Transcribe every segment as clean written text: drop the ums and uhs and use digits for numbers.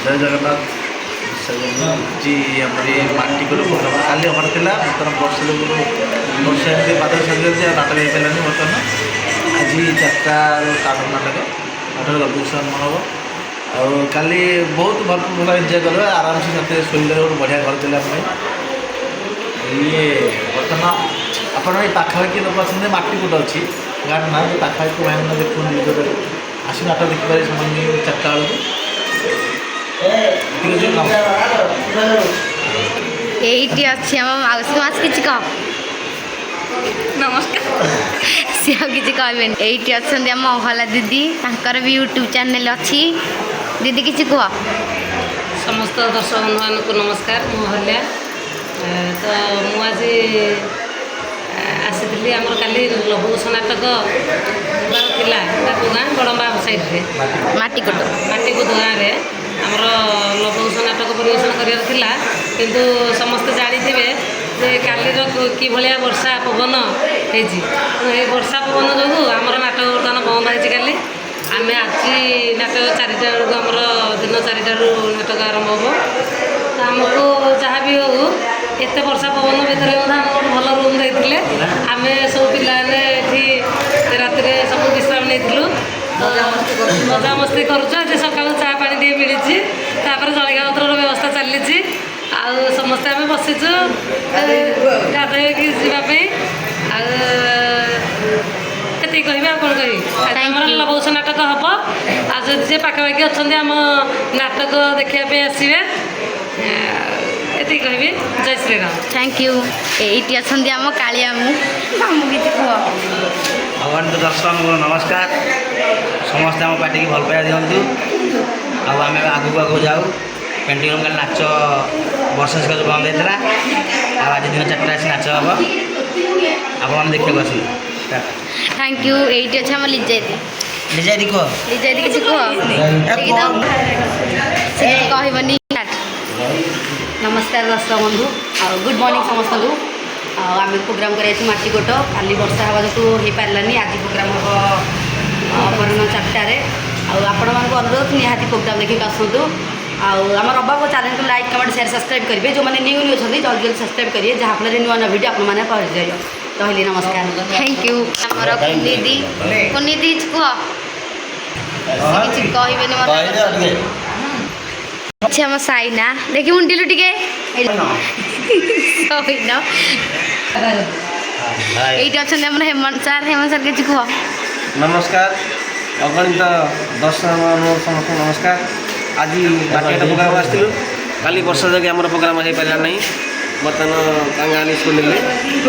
जय जगन्नाथ जी आमर माटी को काली हमारे थिला बर्तमान वर्ष वर्ष एमती बादल सर नाटक हो पारानी बर्तमान आज 4टा नाटक नाटक लघुसन मन हम ଆଉ କାଲି ବହୁତ ଭଲ ଏନ୍ଜୟ କଲେ ଆରାମସେ ସାଥେ ଶୋଇଲେ ଗୋଟେ ବଢ଼ିଆ ଘର ଥିଲା ପାଇଁ ଇଏ ବର୍ତ୍ତମାନ ଆପଣ ଏଇ ପାଖାପାଖି ଲୋକ ଅଛନ୍ତି ମାଟିକୁଟ ଅଛି ଗାଁର ନାଁ ପାଖାପାଖି ଭାଇମାନେ ଦେଖୁଛନ୍ତି ଭିଡ଼ିଓରେ ଆସି ନାଟକ ଦେଖିପାରିବେ ସେମାନେ 4ଟା ବେଳକୁ এইটি আছে আমার মাউসী মাছ কিছু কহ নমস্কার সে কিছু কহবেন এইটি অনেক আমার অহলা দিদি তাঁর বি यूट्यूब चैनल अच्छी दीदी किसी कह समस्त दर्शक बंधु मानक नमस्कार मु हल्या तो मुझे आसी आमर काली लघुस नाटक थिला गाँ बड़म्बा साइड माटीकोट गाँव में आमर लघुस नाटक परिवेशन करार किंतु समस्ते जानी जे कालीर कि भाया वर्षा पवन हो वर्षा पवन जो आमर नाटक बर्तमान बंद हो काली आम आज नाटक 4टा बेलू आमर दिन 4टा नाटक आरंभ हम तो आमको जहाँ भी हो एत वर्षा पवन भितर गोटे भल रूम देते आम सब पाने राति सब विश्राम नहीं मजा मस्ती करुच सका चा पा मिली जलिया पत्र व्यवस्था चली समस्ते आम बसीचु गाधोक जावाई ये कह कौन कह लघुस नाटक हम आज जी पाखापाखि अच्छा आम नाटक देखापी आसवे ये कह जय श्रीराम थैंक यू ये अच्छा आम कालिया किसी कह भगवान दर्शक नमस्कार समस्ते आम पार्टी की भल पाइबा दिंतु आम आगू आगू जाऊ पेंटिंग रूम काली नाच वर्ष जो बंद होता आज दिन 4टा आसी नाच हम आप देखा आस थैंक यू ये अच्छे आम लिजाई लिजाई कह लिजाई किसी कह कहबनी नमस्कार दर्शक बंधु गुड मॉर्निंग समस्त को आम प्रोग्राम कर माटीकोट काली वर्षा हवा जो हो पारानी आज प्रोग्राम हम अपराह 4टार आपण मानक अनुरोध निहाती प्रोग्राम देखिए आसतु आम रबा को चैनल को लाइक कमेंट शेयर सब्सक्राइब करेंगे जो मैंने न्यू अच्छा जल्दी जल्दी सब्सक्राइब करिए जहाँफल नुआ नुआ वीडियो आप पहुँच जाए कहली नमस्कार थैंक यू आमर कुनीदी कुनीदी कह कहबे अच्छे आम साइना देखी मुंडिलु टिके सहीन ये अच्छा हेमंत सर किसी कह नमस्कार अगणित दर्शक समस्त नमस्कार आज बाकीटा प्रोग्राम आसलु काली वर्षा जगह आम प्रोग्राम हो पारा ना बर्तमान गाँव स्कूल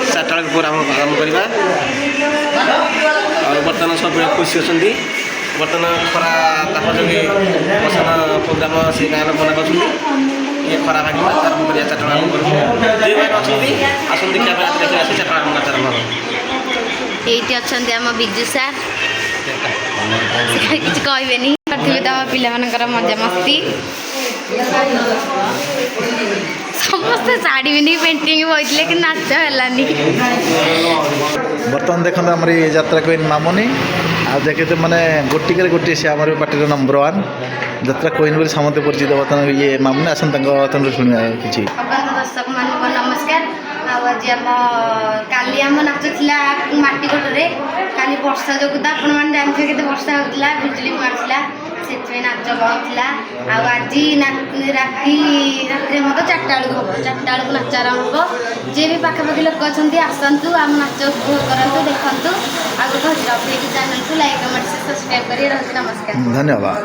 4टा प्रोग्राम आरम्भ करवा बर्तमान सब खुशी अच्छा बर्तमान खरा ताप जगह बर्तमान प्रोग्राम से गाँव बना कर ये खरा भाग आरम्भ कर 4टा आरम्भ कर दुई भाई अच्छा आसन देखा देखिए 4टा आरम्भ कर ये अच्छा आम बिजु सार किसी कहबे पृथ्वी तो आम पिला मजा मस्ती समस्ते शाढ़ी पिंधि पेंटिंग बोलते कि नाच है बर्तमान देखते आम यात्रा क्वीन मामुनी आ देखते मैंने गोटिके गोटे से आम पार्टी नंबर 1 यात्रा क्वीन बोली समस्त परिचित बर्तमान ये मामुनी आसन शुणा कि दर्शक मान नमस्कार आज आम काली आम नाचुला माटीकोटे काली वर्षा जो आपण मैंने जानते के वर्षा होता बिजुली मारूला से नाच बहुत आज राति मतलब 4टा बेलू हम 4टा बेलू नाच आरम्भ हम जी भी पाखापाखि लोक अच्छा आसतु आम नाच उपभोग करूँ देखूँ आगे चैनल को लाइक कमेंट सब्सक्राइब करिए नमस्कार धन्यवाद।